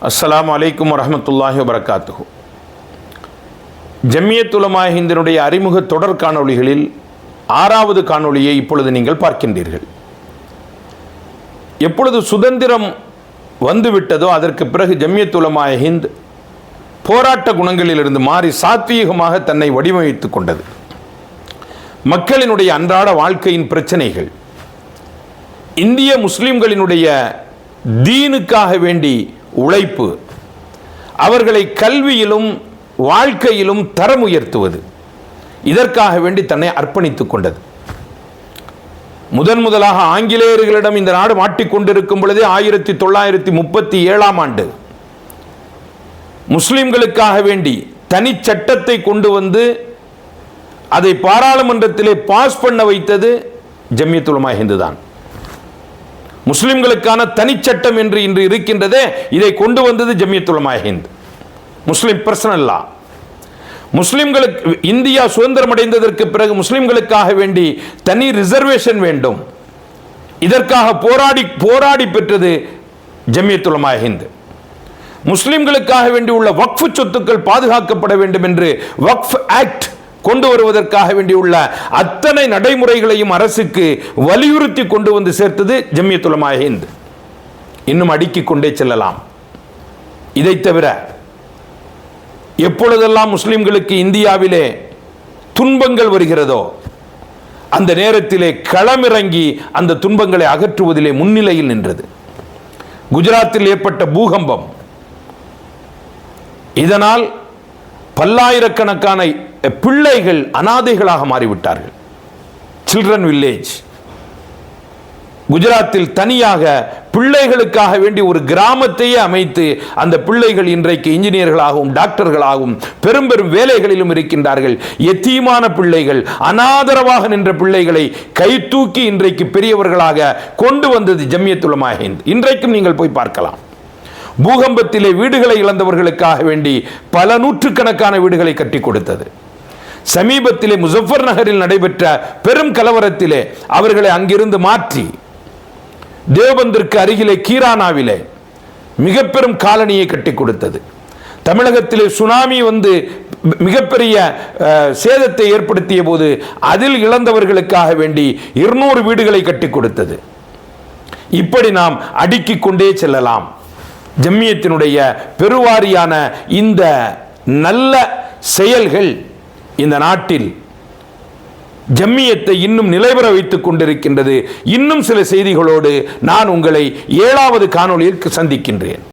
அஸ்ஸலாமு அலைக்கும் வரஹ்மத்துல்லாஹி வபரகாத்துஹு. ஜம்மியத் உலமா ஹிந்தினுடைய அறிமுக தொடர் காணொளிகளில் 6வது காணொளியை இப்பொழுது நீங்கள் பார்க்கின்றீர்கள். எப்பொழுது சுதந்திரம் வந்துவிட்டதோ அதற்கு பிறகு ஜம்மியத் உலமா ஹிந்த் போராட்ட குணங்களிலிருந்து மாறி சாத்வீகமாக தன்னை வடிவமைத்துக் கொண்டது. மக்களினுடைய அன்றாட வாழ்க்கையின் பிரச்சனைகள், இந்திய முஸ்லிம்களினுடைய தீனுக்காக வேண்டி உழைப்பு, அவர்களை கல்வியிலும் வாழ்க்கையிலும் தரம் உயர்த்துவது, இதற்காக வேண்டி தன்னை அர்ப்பணித்துக் கொண்டது. முதலாக ஆங்கிலேயர்களிடம் இந்த நாடு மாட்டிக்கொண்டிருக்கும் பொழுதே 1937ஆம் ஆண்டு முஸ்லிம்களுக்காக வேண்டி தனி சட்டத்தை கொண்டு வந்து அதை பாராளுமன்றத்திலே பாஸ் பண்ண வைத்தது ஜம்மியத் உலமா ஹிந்த் தான். முஸ்லிம்களுக்கான தனிச்சட்டம் என்று இன்று இருக்கின்றதே, இதை கொண்டு வந்தது ஜம்மியத் உலமா ஹிந்த். முஸ்லிம் பர்சனல் லா. முஸ்லிம்களுக்கு இந்தியா சுதந்திரம் அடைந்ததற்கு பிறகு முஸ்லிம்களுக்காக வேண்டி தனி ரிசர்வேஷன் வேண்டும், இதற்காக போராடி பெற்றது ஜம்மியத் உலமா ஹிந்த். முஸ்லிம்களுக்காக வேண்டி உள்ள வக்ஃப் சொத்துக்கள் பாதுகாக்கப்பட வேண்டும் என்று வக்ஃப் ஆக்ட் கொண்டு வருவதற்காக வேண்டியுள்ள அத்தனை நடைமுறைகளையும் அரசுக்கு வலியுறுத்தி கொண்டு வந்து சேர்த்தது ஜம்மியத் உலமா ஹிந்த். இன்னும் அடுக்கிக் கொண்டே செல்லலாம். இதை தவிர எப்பொழுதெல்லாம் முஸ்லிம்களுக்கு இந்தியாவிலே துன்பங்கள் வருகிறதோ அந்த நேரத்திலே களமிறங்கி அந்த துன்பங்களை அகற்றுவதிலே முன்னிலையில் நின்றது. குஜராத்தில் ஏற்பட்ட பூகம்பம், இதனால் பல்லாயிரக்கணக்கான பிள்ளைகள் அனாதைகளாக மாறிவிட்டார்கள். சில்ட்ரன் வில்லேஜ் குஜராத்தில் தனியாக பிள்ளைகளுக்காக வேண்டி ஒரு கிராமத்தையே அமைத்து அந்த பிள்ளைகள் இன்றைக்கு இன்ஜினியர்களாகவும் டாக்டர்களாகவும் பெரும் பெரும் வேலைகளிலும் இருக்கின்றார்கள். எத்தீமான பிள்ளைகள், அனாதரவாக நின்ற பிள்ளைகளை கை தூக்கி இன்றைக்கு பெரியவர்களாக கொண்டு வந்தது ஜம்மியத் உலமா ஹிந்த். இன்றைக்கும் நீங்கள் போய் பார்க்கலாம். பூகம்பத்திலே வீடுகளை இழந்தவர்களுக்காக வேண்டி பல நூற்றுக்கணக்கான வீடுகளை கட்டி கொடுத்தது. சமீபத்திலே முசஃபர் நகரில் நடைபெற்ற பெரும் கலவரத்திலே அவர்களை அங்கிருந்து மாற்றி தேவபந்திற்கு அருகிலே கீரானாவிலே மிக பெரும் காலனியை கட்டி கொடுத்தது. தமிழகத்திலே சுனாமி வந்து மிகப்பெரிய சேதத்தை ஏற்படுத்திய போது அதில் இழந்தவர்களுக்காக வேண்டி 200 வீடுகளை கட்டி கொடுத்தது. இப்படி நாம் அடுக்கிக் கொண்டே செல்லலாம். ஜம்மியத்தினுடைய பெருவாரியான இந்த நல்ல செயல்கள் இந்த நாட்டில் ஜம்மியத்தை இன்னும் நிலைபெற வைத்துக் கொண்டிருக்கின்றது. இன்னும் சில செய்திகளோடு நான் உங்களை 7வது காணொளியில் சந்திக்கின்றேன்.